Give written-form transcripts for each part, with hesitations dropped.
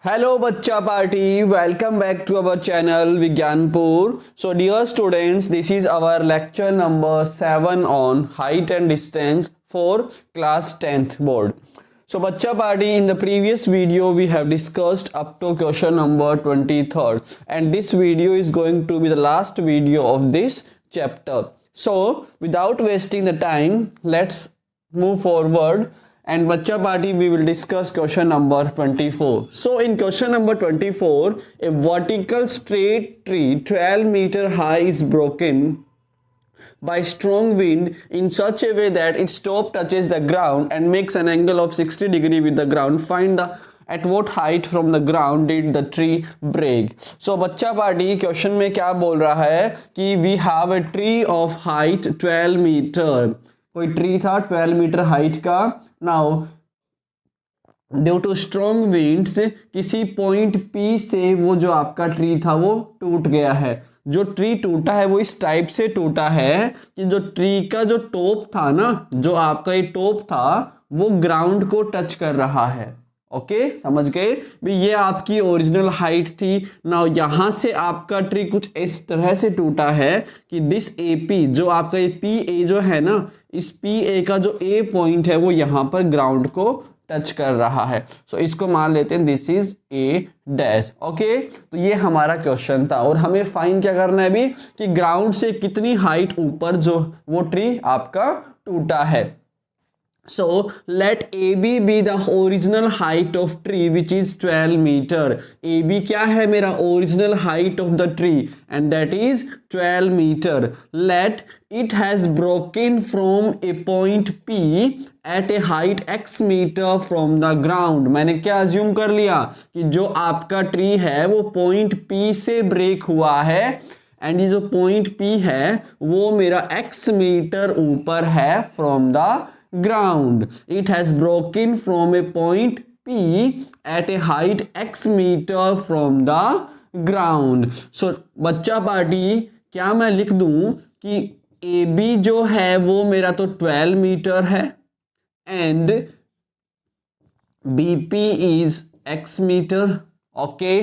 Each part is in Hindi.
Hello Bachcha Party, welcome back to our channel Vigyanpur. So dear students, this is our lecture number 7 on height and distance for class 10th board. So Bachcha Party, in the previous video we have discussed up to question number 23rd, and this video is going to be the last video of this chapter. So without wasting the time, let's move forward. And Bachcha Party, we will discuss question number 24. So in question number 24, a vertical straight tree 12 meter high is broken by strong wind in such a way that its top touches the ground and makes an angle of 60 degree with the ground. Find the at what height from the ground did the tree break. So Bachcha Party, question में क्या बोल रहा है कि we have a tree of height 12 meter. कोई ट्री था 12 मीटर हाइट का. Now due to strong winds किसी पॉइंट पी से वो जो आपका ट्री था वो टूट गया है. जो ट्री टूटा है वो इस टाइप से टूटा है कि जो ट्री का जो टॉप था ना, जो आपका ये टॉप था वो ग्राउंड को टच कर रहा है. ओके समझ गए भी, ये आपकी ओरिजिनल हाइट थी. ना यहाँ से आपका ट्री कुछ इस तरह से टूटा है कि दिस ए पी, जो आपका ये पी ए जो है ना, इस पी ए का जो ए पॉइंट है वो यहाँ पर ग्राउंड को टच कर रहा है. सो इसको मान लेते हैं this is a dash. Okay, तो ये हमारा क्वेश्चन था और हमें फाइंड क्या करना है अभी कि ग्राउंड से कितनी हाइट ऊपर जो वो ट्री आपका टूटा है. So let AB be the original height of tree which is 12 meter. AB क्या है मेरा original height of the tree and that is 12 meter. Let it has broken from a point P at a height x meter from the ground. मैंने क्या assume कर लिया कि जो आपका tree है वो point P से break हुआ है एंड ये जो पॉइंट P है वो मेरा x मीटर ऊपर है from the ground. It has broken from a point P at a height x meter from the ground. So बच्चा पार्टी, क्या मैं लिख दूं कि AB जो है वो मेरा तो 12 मीटर है and BP is x metre. Okay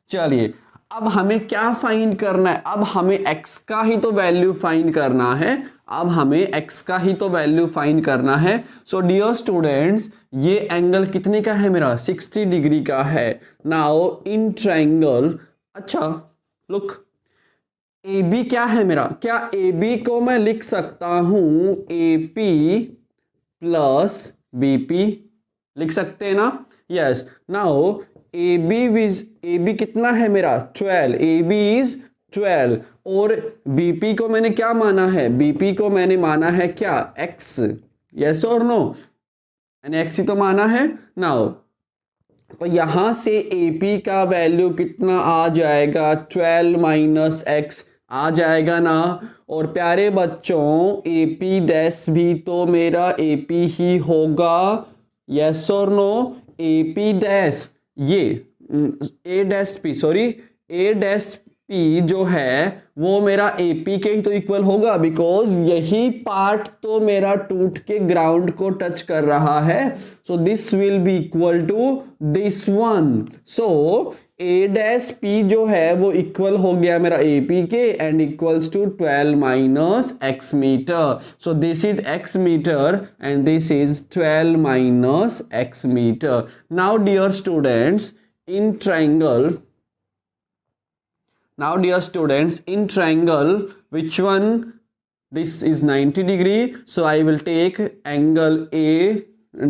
चलिए, अब हमें क्या फाइंड करना है? अब हमें x का ही तो वैल्यू फाइंड करना है. अब हमें x का ही तो वैल्यू फाइंड करना है. सो डियर स्टूडेंट्स, ये एंगल कितने का है मेरा? 60 डिग्री का है. नाउ इन ट्रायंगल, अच्छा लुक, AB क्या है मेरा? क्या AB को मैं लिख सकता हूं AP प्लस BP? लिख सकते हैं ना? यस. नाउ AB कितना है मेरा? 12. AB इज 12 और BP को मैंने क्या माना है? BP को मैंने माना है क्या? X. यस और नो? मैंने X ही तो माना है. नाउ तो यहां से AP का वैल्यू कितना आ जाएगा? 12 माइनस X आ जाएगा ना. और प्यारे बच्चों, AP डैश भी तो मेरा AP ही होगा. यस और नो? AP डैश ये A dash P, sorry A dash P जो है वो मेरा AP के ही तो इक्वल होगा, बिकॉज यही पार्ट तो मेरा टूट के ग्राउंड को टच कर रहा है. So this will be equal to this one. So A dash P जो है वो इक्वल हो गया मेरा AP के and equals to 12 minus x metre. So this is x metre and this is 12 minus x metre. Now dear students, in triangle, in triangle, which one? This is 90 degree, so I will take angle A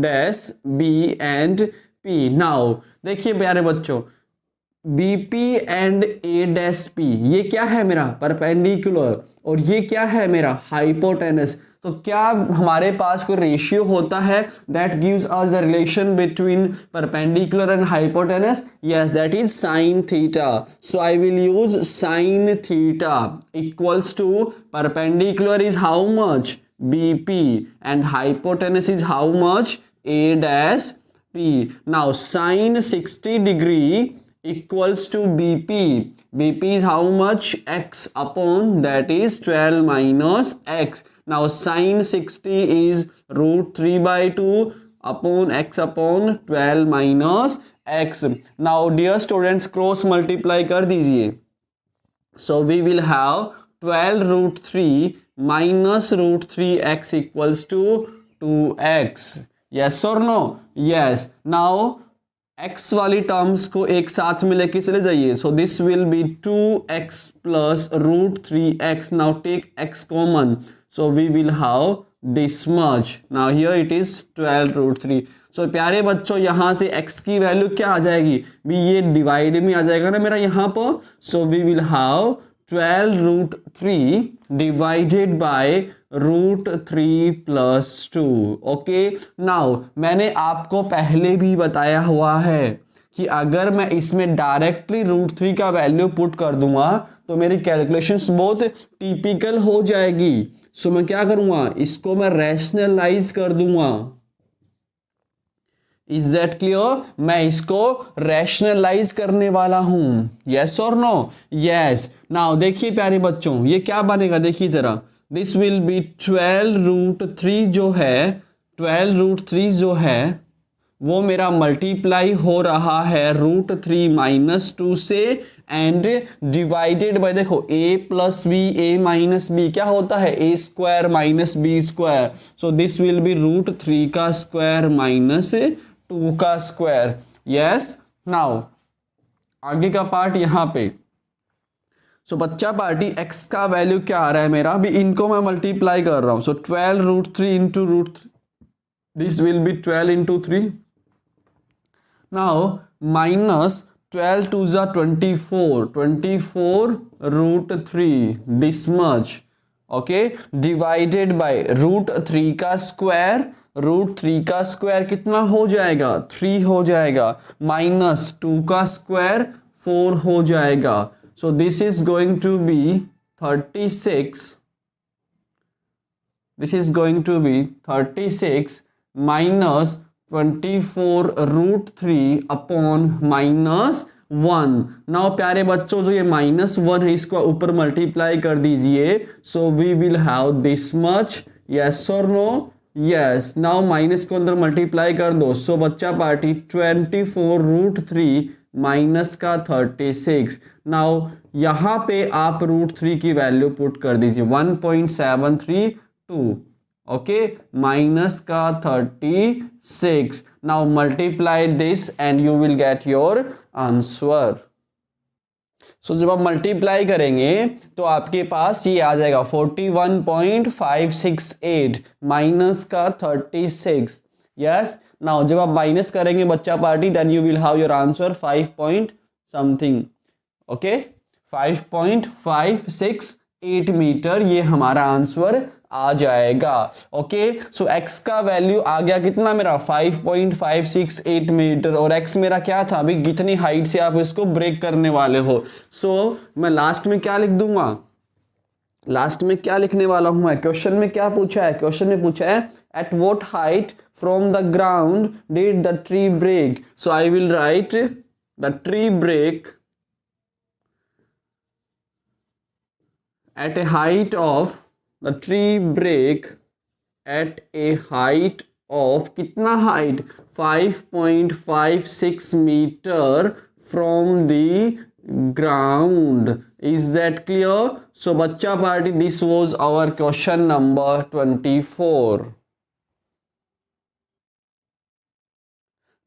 dash B and P. Now देखिए प्यारे बच्चों, BP and A dash P ये क्या है मेरा? परपेंडिकुलर. और ये क्या है मेरा? हाइपोटेनस. तो क्या हमारे पास कोई रेशियो होता है that gives us a relation between perpendicular and hypotenuse? Yes, that is sine theta. So I will use sine theta equals to perpendicular is how much? BP and hypotenuse is how much? A dash P. Now sin 60 degree equals to BP. BP is how much? X upon that is 12 minus X. Now sin 60 is root 3 by 2 upon x upon 12 minus x। Now dear students cross multiply कर दीजिए। So we will have 12√3 minus √3x equals to 2x। yes or no? yes। now x वाली टर्म्स को एक साथ में लेके चले जाइए। So this will be 2x plus √3x। Now take x common, so we will have this much. Now here it is 12√3। So प्यारे बच्चों यहाँ से x की वैल्यू क्या आ जाएगी भी, ये डिवाइड में आ जाएगा ना मेरा यहाँ पर। So we will have 12√3 divided by √3 plus 2। Okay, now मैंने आपको पहले भी बताया हुआ है कि अगर मैं इसमें डायरेक्टली √3 का वैल्यू पुट कर दूंगा तो मेरी कैलकुलेशंस बहुत टिपिकल हो जाएगी। सो मैं क्या करूंगा, इसको मैं रैशनलाइज कर दूंगा। Is that clear? मैं इसको रैशनलाइज करने वाला हूं। यस और नो? यस। नाउ देखिए प्यारे बच्चों ये क्या बनेगा, देखिए जरा। दिस विल बी 12√3 जो है, 12√3 जो है वो मेरा मल्टीप्लाई हो रहा है √3 माइनस 2 से एंड डिवाइडेड बाय, देखो a plus B, a minus B क्या होता है a square minus B square. So this will be √3 का स्क्वायर माइनस 2 का स्क्वायर। यस। नाउ आगे का पार्ट यहाँ पे। सो बच्चा पार्टी x का वैल्यू क्या आ रहा है मेरा, अभी इनको मैं मल्टीप्लाई कर रहा हूँ। सो 12√3 into √3, this will be 12 into 3। Now minus 12 2 जा 24, 24√3 this much. Okay, divided by √3 का स्क्वायर, √3 का स्क्वायर कितना हो जाएगा 3 हो जाएगा, माइनस 2 का स्क्वायर 4 हो जाएगा। So this is going to be 36, this is going to be 36 minus 24√3 upon minus 1। नाउ प्यारे बच्चों जो ये -1 है इसको ऊपर मल्टीप्लाई कर दीजिए। So we will have this much. Yes और नो? यस। नाउ माइनस को अंदर मल्टीप्लाई कर दो। सो बच्चा पार्टी 24√3 माइनस का 36। नाउ यहाँ पे आप √3 की वैल्यू पुट कर दीजिए 1.732। ओके, माइनस का 36। Now multiply this and you will get your answer. So जब आप मल्टीप्लाई करेंगे तो आपके पास ये आ जाएगा 41.568 माइनस का 36। यस। नाउ जब आप माइनस करेंगे बच्चा party then you will have your answer 5 point something. Okay, 5.568 metre ये हमारा आंसर आ जाएगा। ओके, सो x का वैल्यू आ गया कितना मेरा 5.568 मीटर, और x मेरा क्या था अभी, कितनी हाइट से आप इसको ब्रेक करने वाले हो। सो मैं लास्ट में क्या लिख दूंगा, लास्ट में क्या लिखने वाला हूं मैं, क्वेश्चन में क्या पूछा है, क्वेश्चन में पूछा है at what height from the ground did the tree break. So I will write the tree break at a height of, the tree break at a height of कितना height 5.56 meter from the ground। is that clear? so बच्चा party this was our question number 24।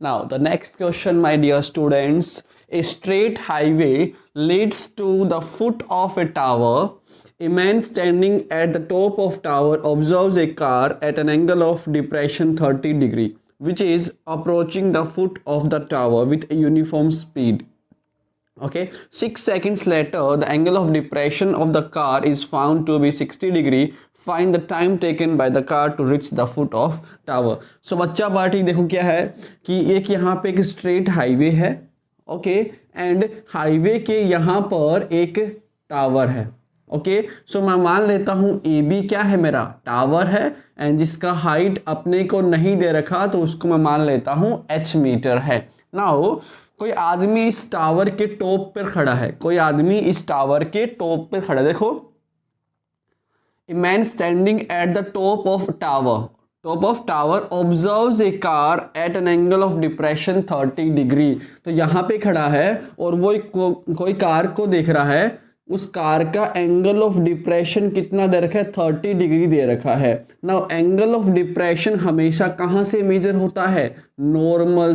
Now the next question my dear students, a straight highway leads to the foot of a tower. A man standing at the top of tower observes a car at an angle of depression 30 degree which is approaching the foot of the tower with a uniform speed. Okay, 6 seconds later the angle of depression of the car is found to be 60 degree. Find the time taken by the car to reach the foot of tower. So बच्चा पार्टी देखो क्या है कि एक यहाँ पे एक स्ट्रेट हाईवे है। ओके, एंड हाईवे के यहाँ पर एक टावर है। ओके, सो मैं मान लेता हूँ ए बी क्या है मेरा टावर है, एंड जिसका हाइट अपने को नहीं दे रखा तो उसको मैं मान लेता हूँ h मीटर है। नाउ कोई आदमी इस टावर के टॉप पर खड़ा है, कोई आदमी इस टावर के टॉप पर खड़ा है। देखो, a man standing at the top of tower, top of tower observes A car eight an angle of depression 30 degree. तो यहाँ पे खड़ा है और वो कोई कार को देख रहा है, उस कार का एंगल ऑफ डिप्रेशन कितना दे रखा है, 30 डिग्री दे रखा है। नाउ एंगल ऑफ डिप्रेशन हमेशा कहाँ से मेजर होता है, नॉर्मल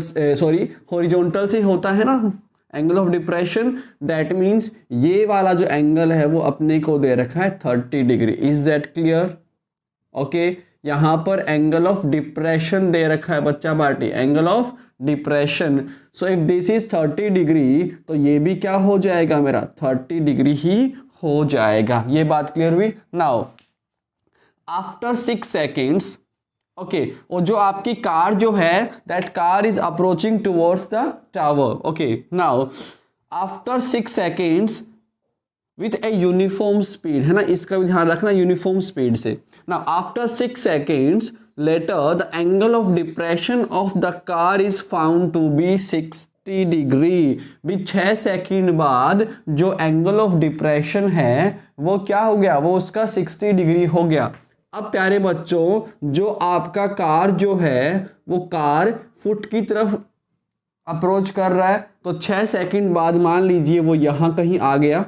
हॉरिजॉन्टल से होता है ना angle of depression. That means ये वाला जो एंगल है वो अपने को दे रखा है 30 degree. Is that clear? Okay, यहाँ पर एंगल ऑफ डिप्रेशन दे रखा है बच्चा party, angle of depression. So if this is 30 degree तो ये भी क्या हो जाएगा मेरा, 30 डिग्री ही हो जाएगा। ये बात क्लियर हुई? नाउ आफ्टर 6 सेकेंड्स, ओके, और जो आपकी कार जो है that car is approaching towards the tower. Okay, now after 6 seconds with a uniform speed, है ना, इसका भी ध्यान रखना, यूनिफॉर्म स्पीड से। Now after 6 seconds later the angle of depression of the car is found to be 60 degree. भी 6 सेकेंड बाद जो एंगल ऑफ डिप्रेशन है वो क्या हो गया, वो उसका 60 डिग्री हो गया। अब प्यारे बच्चों, जो आपका कार जो है वो कार फुट की तरफ अप्रोच कर रहा है, तो 6 सेकेंड बाद मान लीजिए वो यहाँ कहीं आ गया।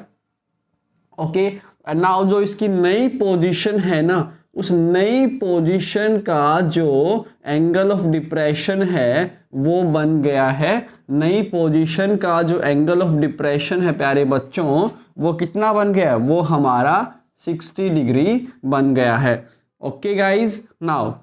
ओके, नाउ जो इसकी नई पोजीशन है ना, उस नई पोजीशन का जो एंगल ऑफ डिप्रेशन है वो बन गया है, नई पोजीशन का जो एंगल ऑफ डिप्रेशन है प्यारे बच्चों वो कितना बन गया, वो हमारा 60 डिग्री बन गया है। ओके गाइज, नाउ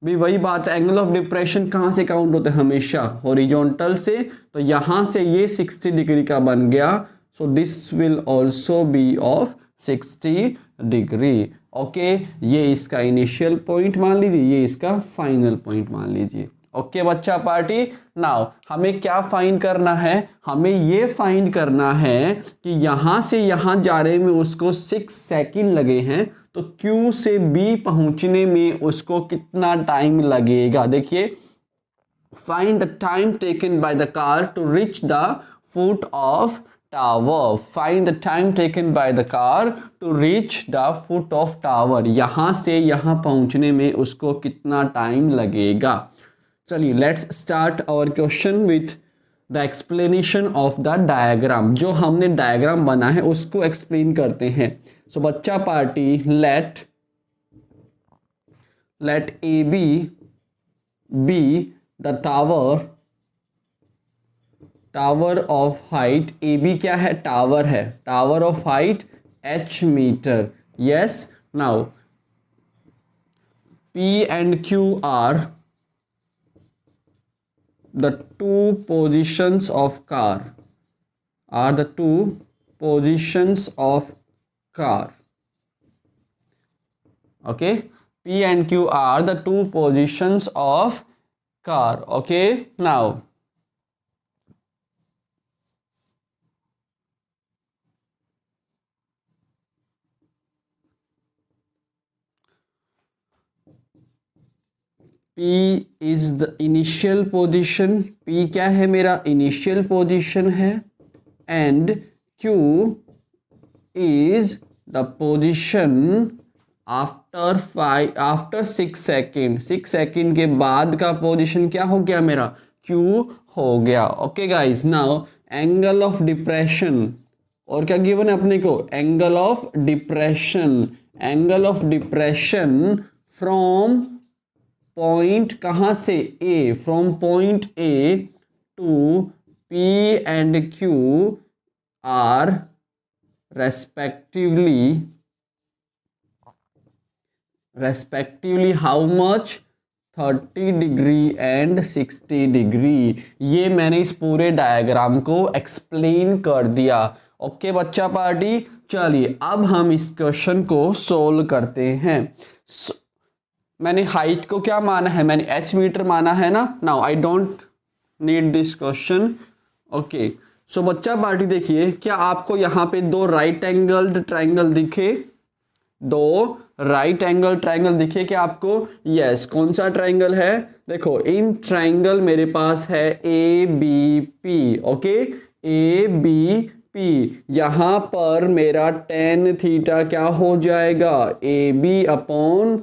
भी वही बात है, एंगल ऑफ डिप्रेशन कहाँ से काउंट होते हैं, हमेशा हॉरिजॉन्टल से। तो यहाँ से ये 60 डिग्री का बन गया, सो this will also be of 60 degree. Okay, ये इसका इनिशियल पॉइंट मान लीजिए, ये इसका फाइनल पॉइंट मान लीजिए। ओके बच्चा पार्टी, नाउ हमें क्या फाइंड करना है, हमें ये फाइंड करना है कि यहाँ से यहाँ जाने में उसको 6 सेकेंड लगे हैं, तो Q से B पहुँचने में उसको कितना टाइम लगेगा। देखिए, find the time taken by the car to reach the foot of tower. Find the time taken by the car to reach the foot of tower. यहाँ से यहाँ पहुँचने में उसको कितना टाइम लगेगा। चलिए let's start our question with the explanation of the diagram. जो हमने डायग्राम बना है उसको एक्सप्लेन करते हैं। सो बच्चा party, let A B the tower of height. A B क्या है, टावर है, tower of height h metre. Yes, now P and Q are the two positions of car, are the two positions of car. Okay, P and Q are the two positions of car. Okay, now P is the initial position, P क्या है मेरा initial position है, and Q is the position after 6 second. 6 second के बाद का पोजीशन क्या हो गया मेरा, Q हो गया। Okay guys, now angle of depression, और क्या गिवन है अपने को, angle of depression. Angle of depression from point कहाँ से, A, from point A to P and Q are respectively how much, 30 degree and 60 degree. ये मैंने इस पूरे डायग्राम को एक्सप्लेन कर दिया। ओके बच्चा पार्टी, चलिए अब हम इस क्वेश्चन को सोल्व करते हैं। मैंने हाइट को क्या माना है, मैंने h मीटर माना है ना। Now I don't need this question. Okay, so बच्चा पार्टी देखिए, क्या आपको यहाँ पे दो राइट एंगल्ड ट्राइंगल दिखे, दो राइट एंगल ट्राइंगल दिखे क्या आपको? यस, कौन सा ट्राइंगल है, देखो इन ट्राइंगल मेरे पास है A B P. Okay, A B P, यहाँ पर मेरा tan थीटा क्या हो जाएगा, A B upon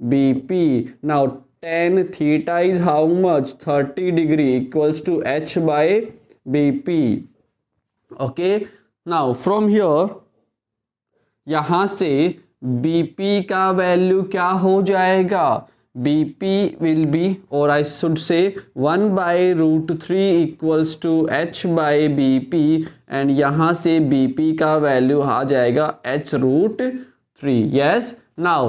BP. Now tan theta is how much? 30 degree equals to H by BP. Okay, now from here यहाँ से BP का वैल्यू क्या हो जाएगा? BP will be, or I should say 1 by root 3 equals to H by BP, and यहाँ से BP का वैल्यू आ जाएगा H root 3. Yes, now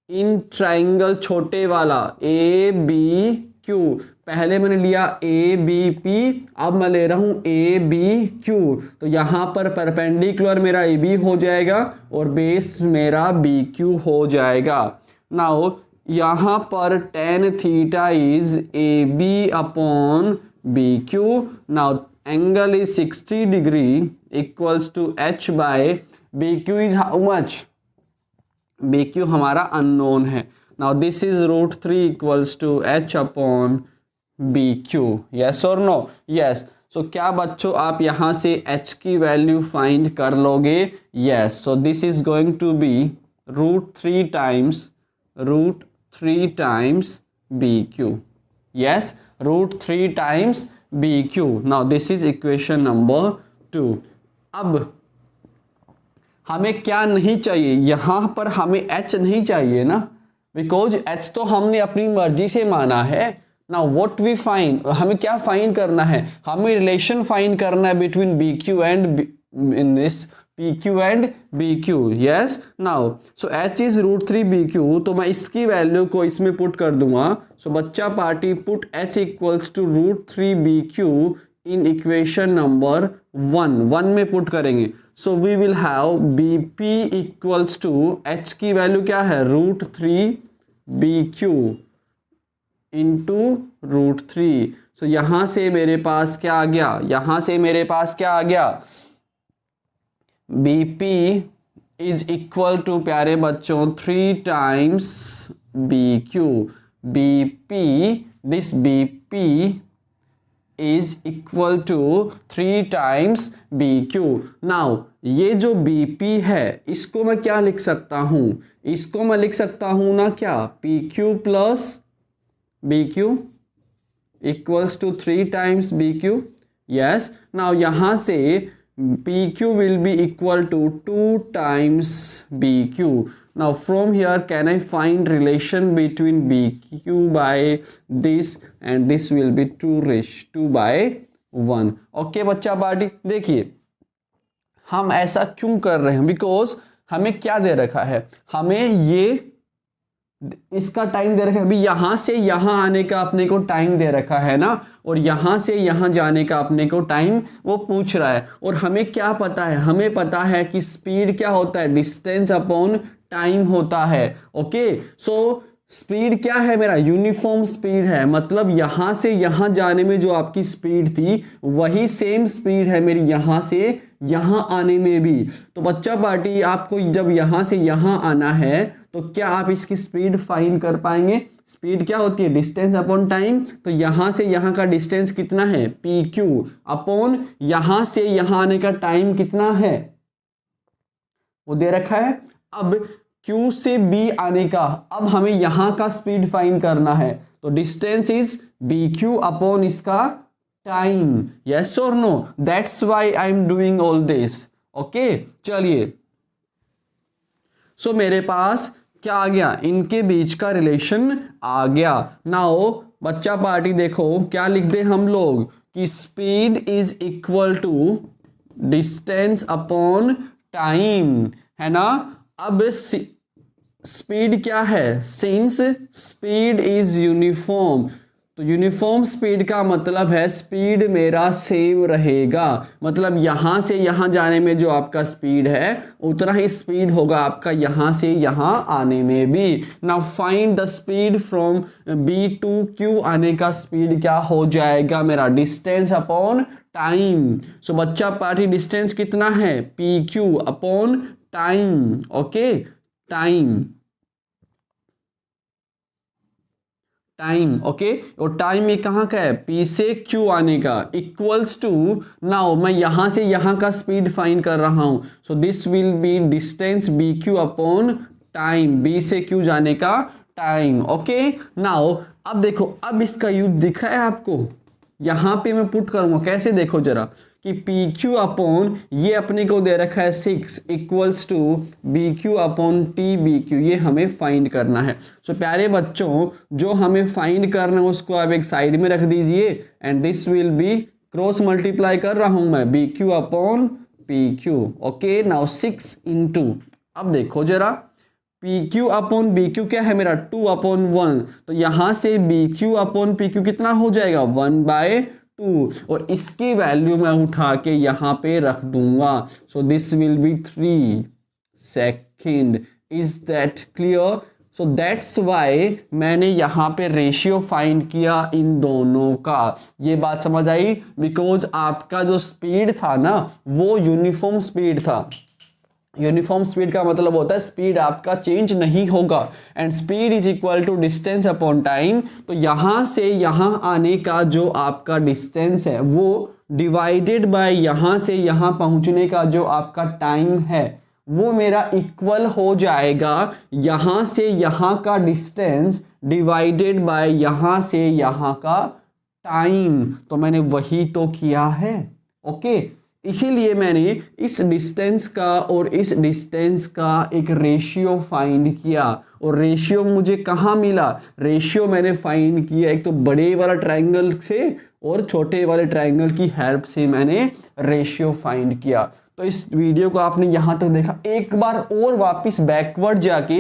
in triangle छोटे वाला ABQ, पहले मैंने लिया ABP, अब मैं ले रहा हूँ ABQ, तो यहाँ पर परपेंडिकुलर मेरा AB हो जाएगा और बेस मेरा BQ हो जाएगा. नाउ यहाँ पर tan theta is AB upon BQ. Now angle is 60 degree equals to H by BQ is how much? BQ हमारा अननोन है. Now this is root 3 equals to H upon BQ. Yes और नो? यस. सो क्या बच्चों आप यहाँ से H की वैल्यू फाइंड कर लोगे? Yes. So this is going to be root 3 times BQ. Yes, root 3 times BQ. Now this is equation number 2. अब हमें क्या नहीं चाहिए? यहाँ पर हमें H नहीं चाहिए ना, बिकॉज H तो हमने अपनी मर्जी से माना है. नाउ व्हाट वी फाइंड, हमें क्या फाइंड करना है? हमें रिलेशन फाइंड करना है between BQ and in this PQ and BQ. Yes. Now so H is root 3 BQ, तो मैं इसकी वैल्यू को इसमें पुट कर दूंगा. सो बच्चा party put H equals to root 3 BQ in equation number 1 में पुट करेंगे. So we will have BP equals to H की वैल्यू क्या है? Root 3 BQ into root 3. So यहाँ से मेरे पास क्या आ गया? BP इज इक्वल टू, प्यारे बच्चों, 3 times BQ. This BP is equal to 3 times BQ. Now ये जो BP है इसको मैं क्या लिख सकता हूँ? इसको मैं लिख सकता हूँ ना क्या? PQ plus BQ equals to 3 times BQ. Yes. Now यहाँ से PQ will be equal to 2 times BQ. Now from here can I find relation between BQ by this, and this will be 2 by 1. Okay बच्चा पार्टी, देखिए हम ऐसा क्यों कर रहे हैं? बिकॉज हमें क्या दे रखा है? हमें ये इसका टाइम दे रखा है. अभी यहाँ से यहाँ आने का अपने को टाइम दे रखा है ना, और यहाँ से यहाँ जाने का अपने को टाइम वो पूछ रहा है. और हमें क्या पता है? हमें पता है कि स्पीड क्या होता है? डिस्टेंस अपॉन टाइम होता है. ओके, सो स्पीड क्या है मेरा? यूनिफॉर्म स्पीड है. मतलब यहाँ से यहाँ जाने में जो आपकी स्पीड थी वही सेम स्पीड है मेरी यहाँ से यहाँ आने में भी. तो बच्चा पार्टी आपको जब यहाँ से यहाँ आना है तो क्या आप इसकी स्पीड फाइंड कर पाएंगे? स्पीड क्या होती है? Distance upon time. तो यहाँ से यहाँ का डिस्टेंस कितना है? PQ अपॉन यहाँ से यहाँ आने का टाइम कितना है? वो दे रखा है. अब Q से B आने का, अब हमें यहाँ का स्पीड फाइंड करना है. तो डिस्टेंस इज BQ अपॉन इसका टाइम. यस और no? That's why I am doing all this. Okay, चलिए. सो मेरे पास क्या आ गया? इनके बीच का रिलेशन आ गया. नाउ बच्चा पार्टी देखो क्या लिख दे हम लोग कि speed is equal to distance upon time, है ना. अब स्पीड क्या है? सिंस स्पीड इज यूनिफॉर्म, तो यूनिफॉर्म स्पीड का मतलब है स्पीड मेरा सेम रहेगा. मतलब यहाँ से यहाँ जाने में जो आपका स्पीड है उतना ही स्पीड होगा आपका यहाँ से यहाँ आने में भी. Now find the speed from B to Q आने का स्पीड क्या हो जाएगा मेरा? Distance upon time. सो बच्चा पार्टी डिस्टेंस कितना है? PQ upon time. Okay, time. Okay, और टाइम में कहाँ का है? P से Q आने का इक्वल्स टू, नाउ मैं यहाँ से यहाँ का स्पीड फाइंड कर रहा हूँ. सो this will B distance BQ upon time. B से Q जाने का टाइम। ओके, नाउ अब देखो, अब इसका यूज दिख रहा है आपको, यहां पे मैं पुट करूंगा कैसे, देखो जरा कि पी क्यू अपॉन ये अपने को दे रखा है 6 equals to B Q upon T B Q, ये हमें फाइंड करना है। सो प्यारे बच्चों, जो हमें फाइंड करना है उसको आप एक साइड में रख दीजिए and this will be cross multiply कर रहा हूं मैं B Q upon P Q. Okay, now 6 into, अब देखो जरा P Q upon B Q क्या है मेरा 2 अपॉन 1, तो यहां से B Q upon P Q कितना हो जाएगा 1/2, और इसकी वैल्यू मैं उठा के यहां पे रख दूंगा। सो this will be 3 second. Is that clear? So that's why मैंने यहाँ पे रेशियो फाइंड किया इन दोनों का। ये बात समझ आई? बिकॉज आपका जो स्पीड था ना वो यूनिफॉर्म स्पीड था। यूनिफॉर्म स्पीड का मतलब होता है स्पीड आपका चेंज नहीं होगा, and speed is equal to distance upon time. तो यहां से यहां आने का जो आपका डिस्टेंस है वो डिवाइडेड बाय यहां से यहां पहुंचने का जो आपका टाइम है वो मेरा इक्वल हो जाएगा यहां से यहां का डिस्टेंस डिवाइडेड बाय यहां से यहां का टाइम। तो मैंने वही तो किया है। ओके, इसीलिए मैंने इस डिस्टेंस का और इस डिस्टेंस का एक रेशियो फाइंड किया, और रेशियो मुझे कहाँ मिला? रेशियो मैंने फाइंड किया एक तो बड़े वाला ट्रायंगल से और छोटे वाले ट्रायंगल की हेल्प से मैंने रेशियो फाइंड किया। तो इस वीडियो को आपने यहाँ तक देखा, एक बार और वापस बैकवर्ड जाके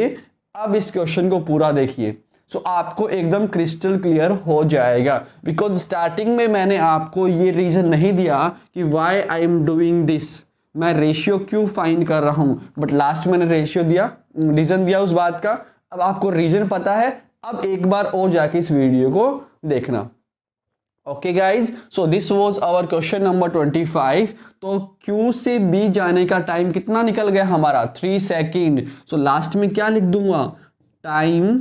अब इस क्वेश्चन को पूरा देखिए। सो आपको एकदम क्रिस्टल क्लियर हो जाएगा, बिकॉज स्टार्टिंग में मैंने आपको ये रीज़न नहीं दिया कि why I am doing this, मैं रेशियो क्यों फाइंड कर रहा हूँ, बट लास्ट मैंने रेशियो दिया, रीज़न दिया उस बात का। अब आपको रीज़न पता है, अब एक बार और जाके इस वीडियो को देखना। Okay guys, so this was our question number 25। तो Q से B जाने का टाइम कितना निकल गया हमारा? 3 सेकेंड। सो लास्ट में क्या लिख दूंगा? Time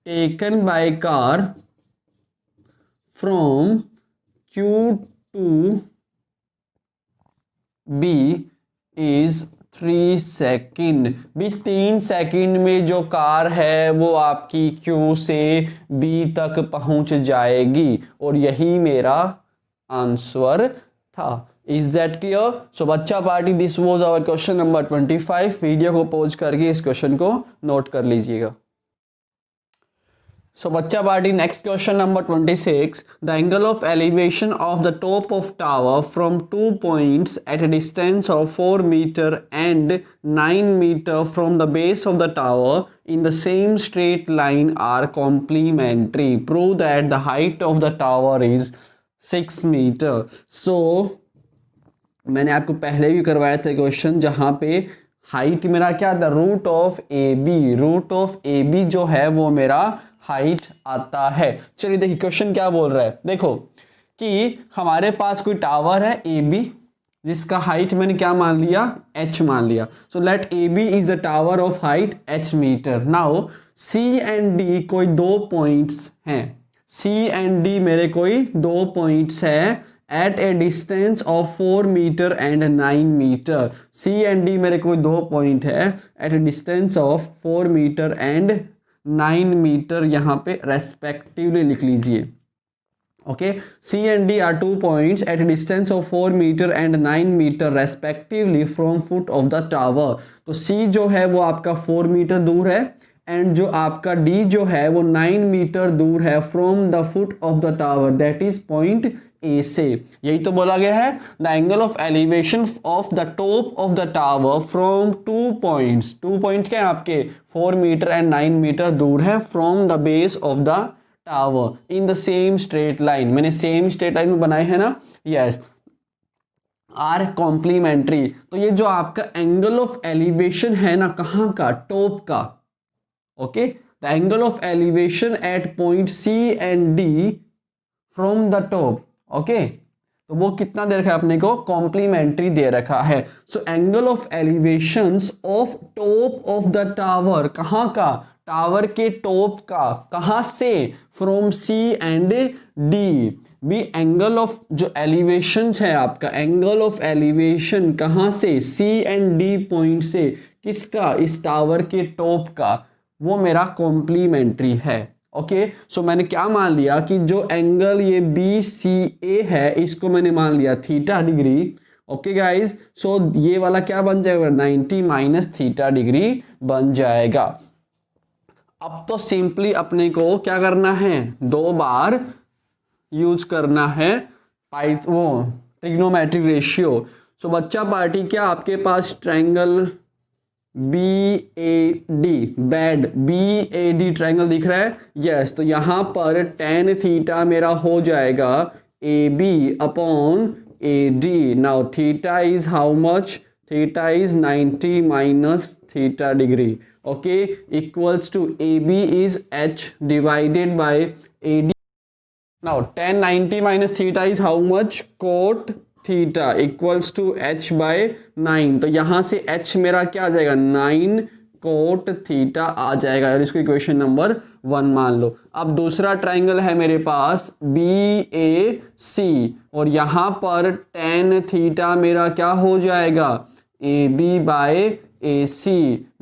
taken by car from Q to B is 3 second. भी 3 सेकेंड में जो कार है वो आपकी Q से B तक पहुंच जाएगी, और यही मेरा आंसर था। Is that clear? सो बच्चा party, this was our question number 25। Video को पॉज करके इस क्वेश्चन को नोट कर लीजिएगा। So बच्चा party, next question number 26. The angle of elevation of the top of tower from 2 points at a distance of 4 meter and 9 meter from the base of the tower in the same straight line are complementary. Prove that the height of the tower is 6 meter. So मैंने आपको पहले भी करवाया था क्वेश्चन जहाँ पे हाइट मेरा क्या था? Root of A B. Root of A B जो है वो मेरा हाइट आता है। चलिए देखिए क्वेश्चन क्या बोल रहा है। देखो कि हमारे पास कोई टावर है ए बी, जिसका हाइट मैंने क्या मान लिया? h मान लिया। So let A B is a tower of height h meter. Now C and D कोई 2 पॉइंट्स हैं। सी एंड डी मेरे कोई 2 पॉइंट्स है at a distance of 4 meter and 9 meter. C and D मेरे कोई 2 पॉइंट है at a distance of 4 meter and 9 meter, यहाँ पे रेस्पेक्टिवली लिख लीजिए। Okay, C and D are 2 points at a distance of 4 meter and 9 meter respectively from foot of the tower. तो सी जो है वो आपका 4 मीटर दूर है, एंड जो आपका डी जो है वो 9 मीटर दूर है from the foot of the tower, that is point A से। यही तो बोला गया है, the angle of elevation of the top of the tower from 2 points. 2 points क्या है आपके? 4 मीटर एंड 9 मीटर दूर है from the base of the tower in the same straight line. मैंने सेम स्ट्रेट लाइन में बनाए हैं ना? Yes, are complementary. तो ये जो आपका एंगल ऑफ एलिवेशन है ना, कहाँ का? टॉप का। Okay, the angle of elevation at point C and D from the top. Okay, तो वो कितना दे रखा है अपने को? कॉम्प्लीमेंट्री दे रखा है। So angle of elevations of top of the tower, कहाँ का? टावर के टॉप का। कहाँ से? From C and D. भी एंगल ऑफ जो एलिवेशंस है आपका, एंगल ऑफ एलिवेशन कहाँ से? सी एंड डी पॉइंट से। किसका? इस टावर के टॉप का। वो मेरा कॉम्प्लीमेंट्री है। ओके, सो मैंने क्या मान लिया कि जो एंगल ये BCA है इसको मैंने मान लिया थीटा डिग्री। ओके गाइज, सो ये वाला क्या बन जाएगा, 90 माइनस थीटा डिग्री बन जाएगा। अब तो सिंपली अपने को क्या करना है, 2 बार यूज करना है वो ट्रिग्नोमेट्रिक रेशियो। सो बच्चा पार्टी, क्या आपके पास ट्रायंगल BAD ट्रायंगल दिख रहा है? यस, तो यहाँ पर tan थीटा मेरा हो जाएगा AB upon AD। Now theta is how much, theta is 90 minus theta degree. Okay, equals to AB is H divided by AD। Now tan 90 minus theta is how much, cot theta equals to H by 9। तो यहाँ से H मेरा क्या आ जाएगा, 9 कोट थीटा आ जाएगा और इसको इक्वेशन नंबर 1 मान लो। अब दूसरा ट्रायंगल है मेरे पास BAC और यहाँ पर tan थीटा मेरा क्या हो जाएगा, AB by AC।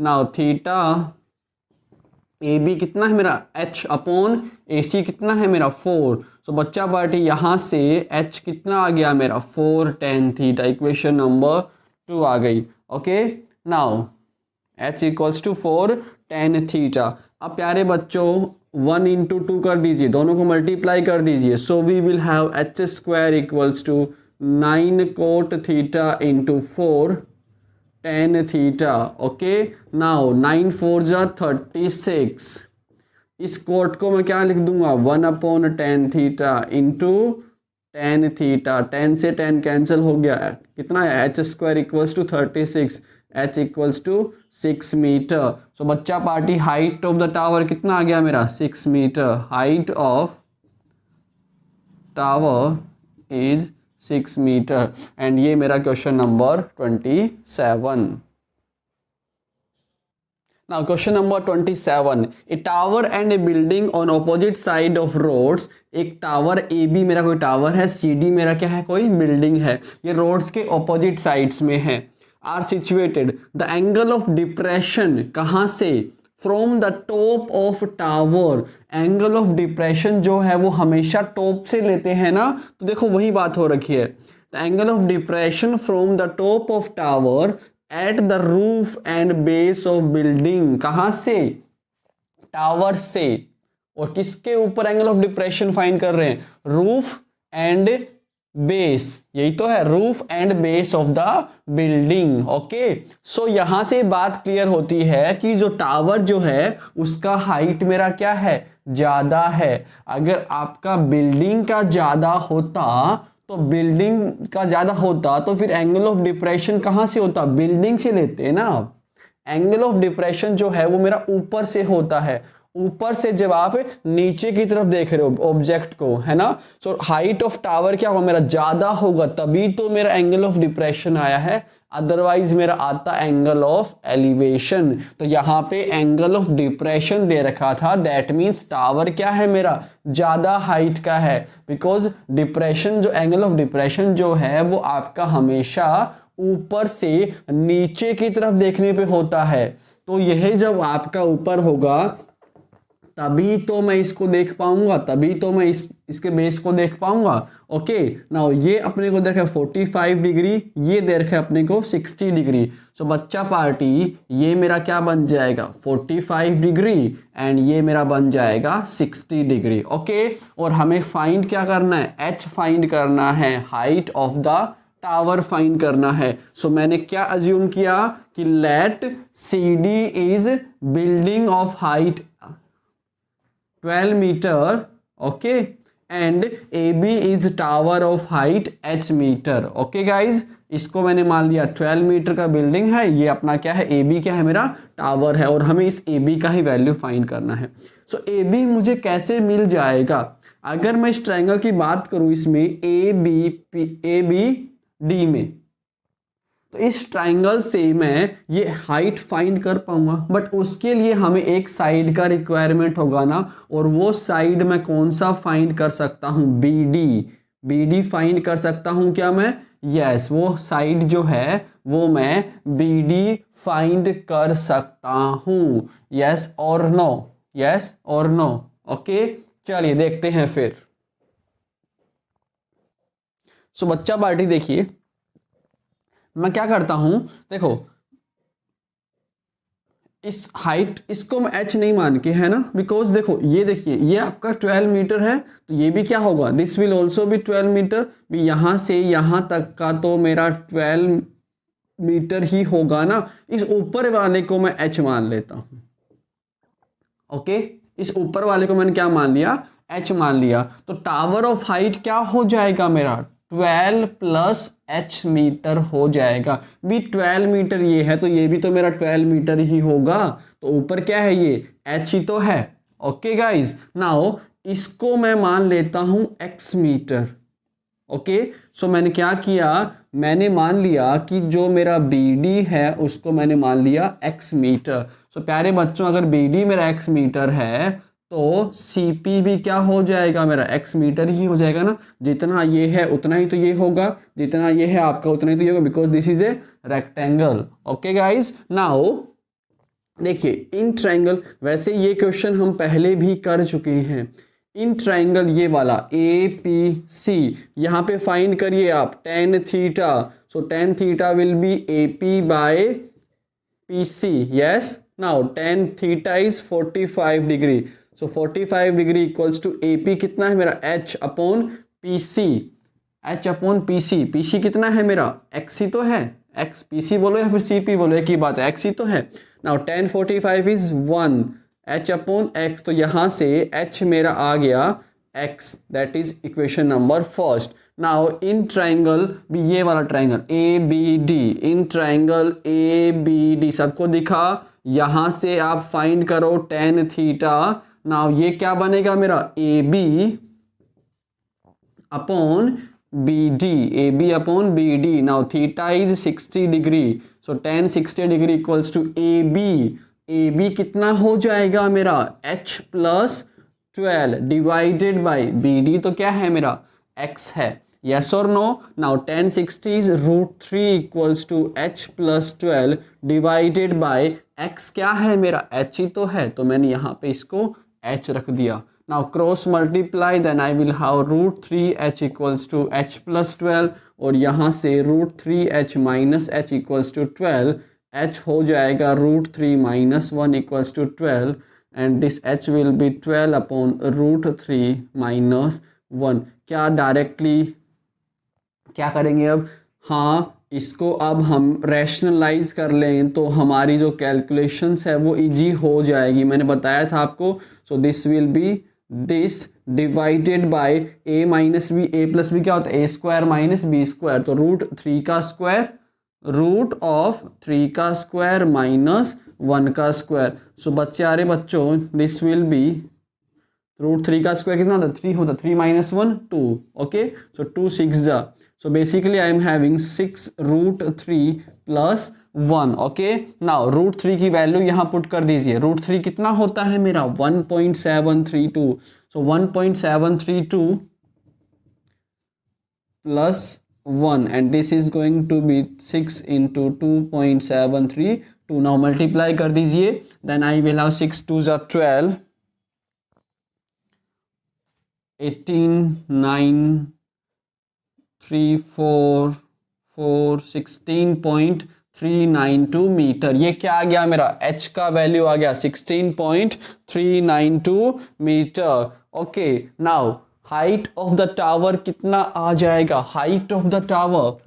Now theta AB कितना है मेरा, H अपॉन AC कितना है मेरा 4। सो बच्चा पार्टी यहाँ से H कितना आ गया मेरा 4 tan थीटा, इक्वेशन नंबर 2 आ गई। Okay, now H equals to 4 tan theta. अब प्यारे बच्चों 1 इंटू 2 कर दीजिए, दोनों को मल्टीप्लाई कर दीजिए। So we will have H square equals to 9 cot theta into 4 tan theta. Okay, now 9 4 जा 36। इस कोट को मैं क्या लिख दूंगा, 1 upon tan theta into tan theta. tan से tan कैंसिल हो गया, कितना है, H square equals to 36, H equals to 6 metre. So बच्चा party height of the tower कितना आ गया मेरा, 6 metre. Height of tower is 6 metre and ये मेरा question number 27। Now question number 27, a tower and a building on opposite side of roads। एक टावर AB मेरा कोई टावर है, CD मेरा क्या है, कोई बिल्डिंग है, ये रोड्स के ऑपोजिट साइड्स में है। Are situated, the angle of depression कहाँ से, from the top of tower. Angle of depression जो है वो हमेशा टॉप से लेते हैं ना, तो देखो वही बात हो रखी है। The angle of depression from the top of tower at the roof and base of building. कहाँ से, टावर से, और किसके ऊपर एंगल ऑफ डिप्रेशन फाइंड कर रहे हैं, रूफ एंड बेस, यही तो है, roof and base of the building. Okay, so यहां से बात क्लियर होती है कि जो टावर जो है उसका हाइट मेरा क्या है, ज्यादा है। अगर आपका बिल्डिंग का ज्यादा होता तो फिर एंगल ऑफ डिप्रेशन कहां से होता, बिल्डिंग से लेते हैं ना। एंगल ऑफ डिप्रेशन जो है वो मेरा ऊपर से होता है, ऊपर से जब आप नीचे की तरफ देख रहे हो ऑब्जेक्ट को, है ना। सो हाइट ऑफ टावर क्या होगा, मेरा ज्यादा होगा, तभी तो मेरा एंगल ऑफ डिप्रेशन आया है, अदरवाइज मेरा आता एंगल ऑफ एलिवेशन। तो यहाँ पे एंगल ऑफ डिप्रेशन दे रखा था, दैट मीन्स टावर क्या है मेरा, ज्यादा हाइट का है, बिकॉज डिप्रेशन जो एंगल ऑफ डिप्रेशन जो है वो आपका हमेशा ऊपर से नीचे की तरफ देखने पे होता है। तो यह जब आपका ऊपर होगा तभी तो मैं इसको देख पाऊंगा, तभी तो मैं इसके बेस को देख पाऊंगा। ओके, नाउ ये अपने को दे रखा है 45 डिग्री, ये दे रखा है अपने को 60 डिग्री। सो बच्चा पार्टी ये मेरा क्या बन जाएगा, 45 डिग्री एंड ये मेरा बन जाएगा 60 डिग्री। ओके, और हमें फाइंड क्या करना है, H फाइंड करना है, height of the tower find करना है। सो मैंने क्या अज्यूम किया कि let CD is building of height 12 meter, okay, and AB is tower of height H meter. Okay guys, इसको मैंने मान लिया 12 मीटर का बिल्डिंग है, ये अपना क्या है, AB क्या है, मेरा टावर है, और हमें इस AB का ही वैल्यू फाइंड करना है। सो AB मुझे कैसे मिल जाएगा, अगर मैं इस ट्रायंगल की बात करूं, इसमें ABD में, तो इस ट्रायंगल से मैं ये हाइट फाइंड कर पाऊंगा, बट उसके लिए हमें एक साइड का रिक्वायरमेंट होगा ना, और वो साइड मैं कौन सा फाइंड कर सकता हूं, BD फाइंड कर सकता हूं क्या मैं, यस वो साइड जो है वो मैं BD फाइंड कर सकता हूँ, यस और नो, यस और नो। ओके चलिए देखते हैं फिर। सो बच्चा पार्टी देखिए, मैं क्या करता हूं, देखो इस हाइट इसको मैं h नहीं मान के, है ना, बिकॉज देखो ये देखिए ये आपका 12 मीटर है, तो ये भी क्या होगा, दिस विल ऑल्सो भी 12 मीटर, भी यहां से यहां तक का तो मेरा 12 मीटर ही होगा ना। इस ऊपर वाले को मैं h मान लेता हूं। ओके इस ऊपर वाले को मैंने क्या मान लिया, h मान लिया, तो टावर ऑफ हाइट क्या हो जाएगा मेरा, 12 प्लस h मीटर हो जाएगा। भी 12 मीटर ये है तो ये भी तो मेरा 12 मीटर ही होगा, तो ऊपर क्या है ये h ही तो है। ओके गाइज नाउ इसको मैं मान लेता हूं x मीटर। ओके सो मैंने क्या किया, मैंने मान लिया कि जो मेरा BD है उसको मैंने मान लिया x मीटर। सो प्यारे बच्चों अगर BD मेरा x मीटर है तो CP भी क्या हो जाएगा, मेरा x मीटर ही हो जाएगा ना। जितना ये है उतना ही तो ये होगा, जितना ये है आपका उतना ही तो ये होगा, because this is a rectangle. Okay guys now देखिए इन ट्रायंगल, वैसे ये क्वेश्चन हम पहले भी कर चुके हैं। इन ट्रायंगल ये वाला APC, यहाँ पे फाइंड करिए आप tan theta, so tan theta will be AP by PC, yes now tan theta is 45 degree, so 45 degree equals to AP कितना है मेरा H upon PC, H upon PC कितना है मेरा x ही तो है, x PC बोलो या फिर CP बोलो एक ही बात है, x ही तो है। Now tan 45 is 1 h upon x, तो यहां से h मेरा आ गया x, that is equation number first. Now in triangle भी ये वाला triangle ABD, in triangle ABD सबको दिखा, यहां से आप फाइंड करो tan थीटा। नाउ ये क्या बनेगा मेरा AB upon AB upon BD। Now theta is 60 degree, so tan 60 degree equals to AB कितना हो जाएगा मेरा H plus 12 divided by BD, तो क्या है मेरा X है, यस और no. Now tan 60 is √3 equals to H plus 12 divided by X क्या है मेरा H ही तो है, तो मैंने यहाँ पे इसको H रख दिया। Now cross multiply, then I will have √3H equals to H plus 12, और यहाँ से √3H minus H equals to 12, h हो जाएगा √3 minus 1 equals to 12, and this h will be 12 upon √3 minus 1। क्या डायरेक्टली क्या करेंगे अब, हाँ इसको अब हम रैशनलाइज कर लें तो हमारी जो कैलकुलेशंस है वो इजी हो जाएगी, मैंने बताया था आपको। So this will be this divided by a minus B, a plus B क्या होता है a square minus b square, तो √3 का स्क्वायर रूट ऑफ 3 का स्क्वायर माइनस 1 का स्क्वायर। सो बच्चे आ रहे बच्चों, दिस विल बी √3 का स्क्वायर कितना होता है 3 होता है, 3 माइनस 1 2, ओके सो 2 6 जा, so basically I am having 6 √3 plus 1। Okay now √3 की वैल्यू यहाँ पुट कर दीजिए, √3 कितना होता है मेरा 1.732, सो 1.732 plus 1 and this is going to be 6 into 2.732। now multiply कर दीजिए, then I will have 6 2 जा 12, 18 9 3 4 4 16.392 मीटर। ये क्या आ गया मेरा h का वैल्यू आ गया 16.392 meter. Okay now height of the tower कितना आ जाएगा, height of the tower,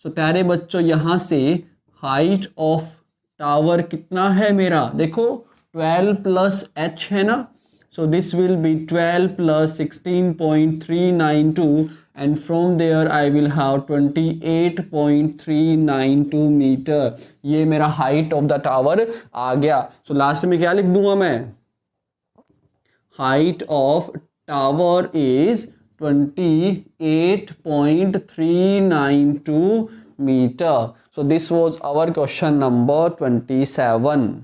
so प्यारे बच्चों यहां से हाइट ऑफ टावर कितना है मेरा, देखो 12 प्लस h है ना, so this will be 12 plus 16.392 and from there I will have 28.392 meter. ये मेरा हाइट ऑफ द टावर आ गया। सो लास्ट में क्या लिख दूंगा मैं, height of tower is 28.392 meter. So this was our question number 27.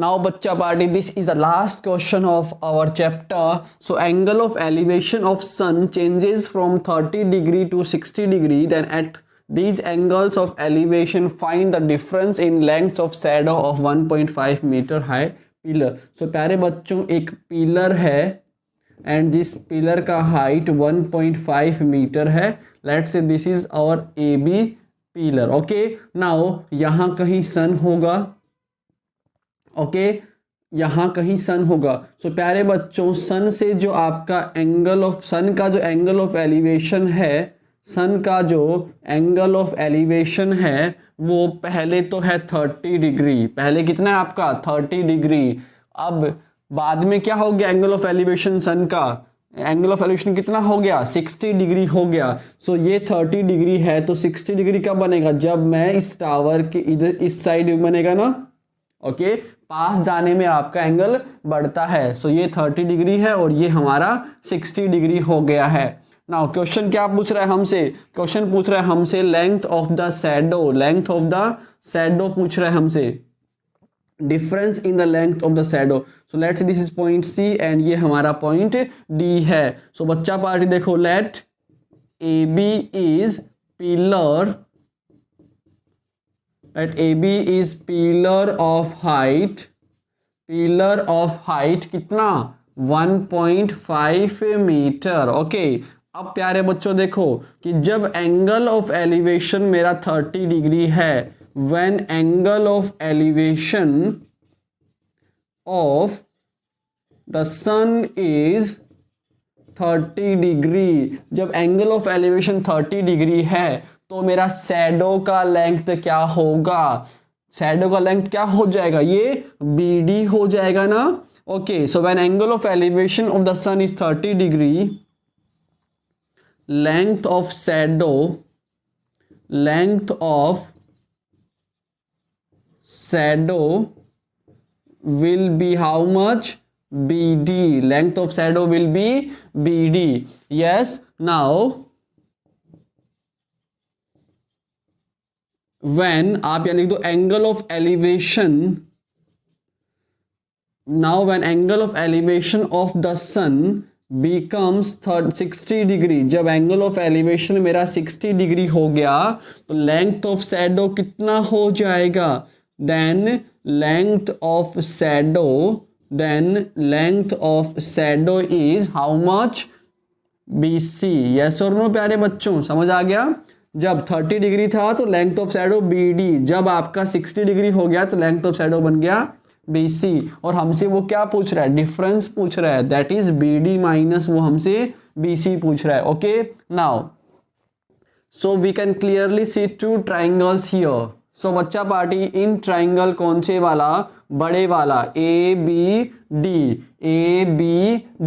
Now bachcha party, this is the last question of our chapter. So angle of elevation of sun changes from 30 degree to 60 degree. Then at these angles of elevation find the difference in lengths of shadow of 1.5 meter high pillar. So प्यारे बच्चों एक पिलर है एंड जिस पिलर का हाइट 1.5 मीटर है. Let's say this is our A B pillar. Okay, now यहाँ कहीं सन होगा. ओके, यहाँ कहीं सन होगा. सो प्यारे बच्चों सन से जो आपका एंगल ऑफ सन का जो एंगल ऑफ एलिवेशन है, सन का जो एंगल ऑफ एलिवेशन है वो पहले तो है 30 डिग्री. पहले कितना है आपका 30 डिग्री. अब बाद में क्या हो गया एंगल ऑफ एलिवेशन सन का एंगल ऑफ एलिवेशन कितना हो गया 60 डिग्री हो गया. सो ये 30 डिग्री है तो 60 डिग्री कब बनेगा जब मैं इस टावर के इधर इस साइड बनेगा ना. ओके, पास जाने में आपका एंगल बढ़ता है. सो ये 30 डिग्री है और ये हमारा 60 डिग्री हो गया है. नाउ क्वेश्चन क्या पूछ रहा है हमसे, क्वेश्चन पूछ रहा है हमसे length of the shadow, length of the shadow पूछ रहा है हमसे, difference in the length of the shadow. So let's this is point C and ये हमारा पॉइंट डी है. सो बच्चा पार्टी देखो, let A B is pillar, at AB is pillar of height कितना 1.5 मीटर. ओके, अब प्यारे बच्चों देखो कि जब एंगल ऑफ एलिवेशन मेरा 30 डिग्री है, when angle of elevation of the sun is 30 degree, जब एंगल ऑफ एलिवेशन 30 डिग्री है तो मेरा शैडो का लेंथ क्या होगा, शैडो का लेंथ क्या हो जाएगा, ये BD हो जाएगा ना. Okay, so when angle of elevation of the sun is 30 degree, length of shadow will be how much, BD. length of shadow will be BD. yes, now when आप यहाँ लिख दो angle of elevation, now when angle of elevation of the sun becomes 60 degree, जब एंगल ऑफ एलिवेशन मेरा 60 डिग्री हो गया तो लेंथ ऑफ शैडो कितना हो जाएगा, then length of shadow is how much, BC. Yes और नो प्यारे बच्चों, समझ आ गया. जब 30 डिग्री था तो लेंथ ऑफ शैडो BD, जब आपका 60 डिग्री हो गया तो लेंथ ऑफ शैडो बन गया BC. और हमसे वो क्या पूछ रहा है, डिफरेंस पूछ रहा है, दैट इज BD माइनस वो हमसे BC पूछ रहा है. Okay, now so we can clearly see 2 triangles here. So बच्चा पार्टी इन ट्राइंगल कौन से वाला, बड़े वाला ABD,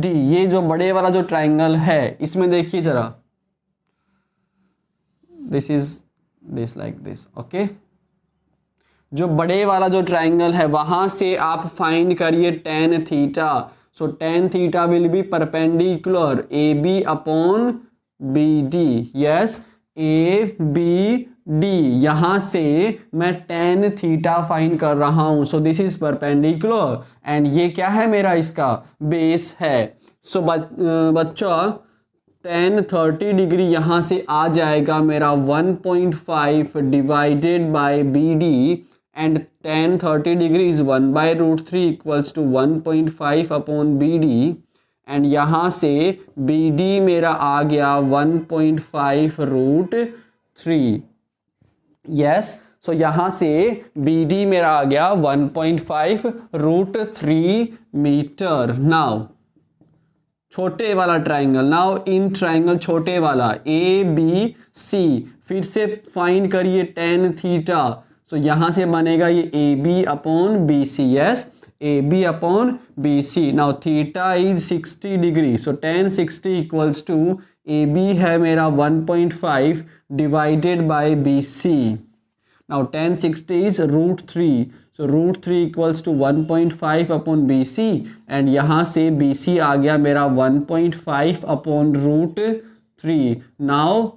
ये जो बड़े वाला जो ट्राइंगल है इसमें देखिए जरा, this is this like this. Okay, जो बड़े वाला जो ट्राइंगल है वहां से आप फाइंड करिए tan theta. So tan theta will B perpendicular AB upon BD. Yes, ABD, यहां से मैं tan थीटा फाइंड कर रहा हूं. सो दिस इज परपेंडिकुलर एंड ये क्या है मेरा इसका बेस है. सो बच्चों tan 30 डिग्री यहाँ से आ जाएगा मेरा 1.5 divided by BD and tan 30 degree is 1/√3 equals to 1.5 upon BD and यहाँ से BD मेरा आ गया 1.5√3. यस, सो यहाँ से BD मेरा आ गया 1.5√3 मीटर. नाउ छोटे वाला ट्राइंगल, नाउ इन ट्राइंगल छोटे वाला ABC, फिर से फाइंड करिए tan थीटा. सो यहाँ से बनेगा ये AB upon BC. Yes, AB upon BC. Now theta is 60 degree, so tan 60 equals to AB है मेरा 1.5 divided by BC. Now tan 60 is √3, so √3 equals to 1.5 upon BC and यहाँ से BC आ गया मेरा 1.5 अपॉन √3. नाउ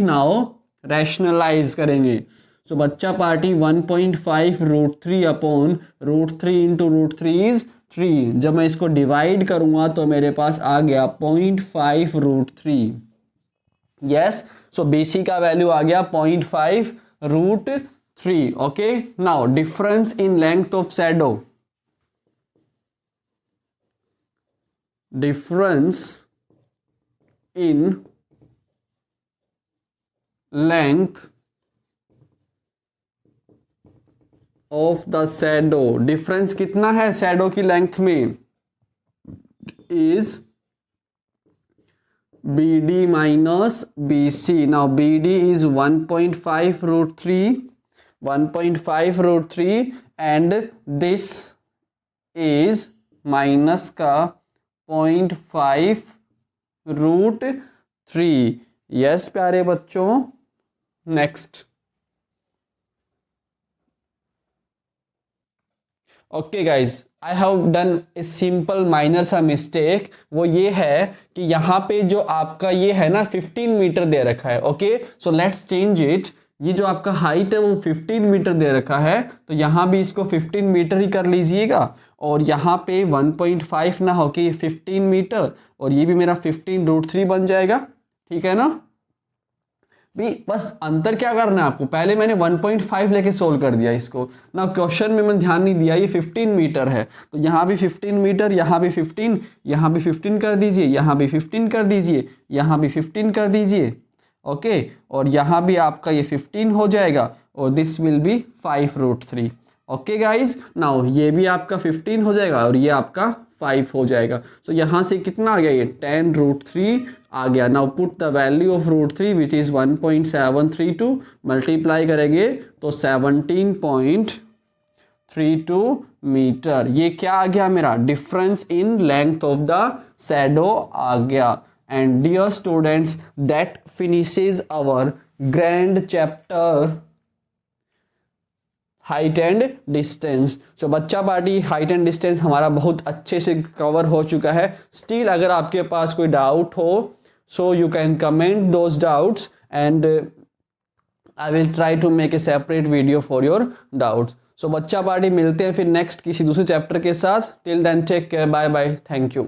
नाउ रैशनलाइज करेंगे. सो बच्चा party 1.5 root 3 upon root 3 into root 3 is 3। जब मैं इसको डिवाइड करूंगा तो मेरे पास आ गया 0.5 रूट 3। यस, सो BC का वैल्यू आ गया 0.5 root 3। Okay, now difference in length of shadow, difference in length of the shadow, difference कितना है शैडो की लेंथ में, is BD minus BC। now BD is 1.5 root 3, 1.5 root 3 and this is minus का 0.5 रूट 3। यस प्यारे बच्चों, next. Okay guys, I have done a simple minor सा मिस्टेक। वो ये है कि यहाँ पे जो आपका ये है ना 15 मीटर दे रखा है। Okay, so let's change it. ये जो आपका हाइट है वो 15 मीटर दे रखा है, तो यहाँ भी इसको 15 मीटर ही कर लीजिएगा और यहाँ पे 1.5 ना हो कि ये 15 मीटर और ये भी मेरा 15 रूट 3 बन जाएगा। ठीक है ना भी, बस अंतर क्या करना है आपको, पहले मैंने 1.5 लेके सोल्व कर दिया इसको ना, क्वेश्चन में मैंने ध्यान नहीं दिया ये 15 मीटर है, तो यहाँ भी 15 मीटर, यहाँ भी 15, यहाँ भी 15 कर दीजिए, यहाँ भी 15 कर दीजिए, यहाँ भी 15 कर दीजिए। ओके, और यहाँ भी आपका ये 15 हो जाएगा और this will be 5 root 3। Okay guys, नाउ ये भी आपका 15 हो जाएगा और ये आपका 5 हो जाएगा। सो यहाँ से कितना आ गया, ये 10 रूट 3 आ गया। Now put the value of root 3 which is 1.732, multiply करेंगे तो 17.32 मीटर। ये क्या आ गया मेरा, difference in length of the shadow आ गया। And dear students, that finishes our grand chapter height and distance. So बच्चा पार्टी हाइट एंड डिस्टेंस हमारा बहुत अच्छे से कवर हो चुका है। स्टिल अगर आपके पास कोई डाउट हो, so you can comment those doubts and I will try to make a separate video for your doubts. So बच्चा पार्टी मिलते हैं फिर नेक्स्ट किसी दूसरे चैप्टर के साथ। Till then take care, bye bye, thank you.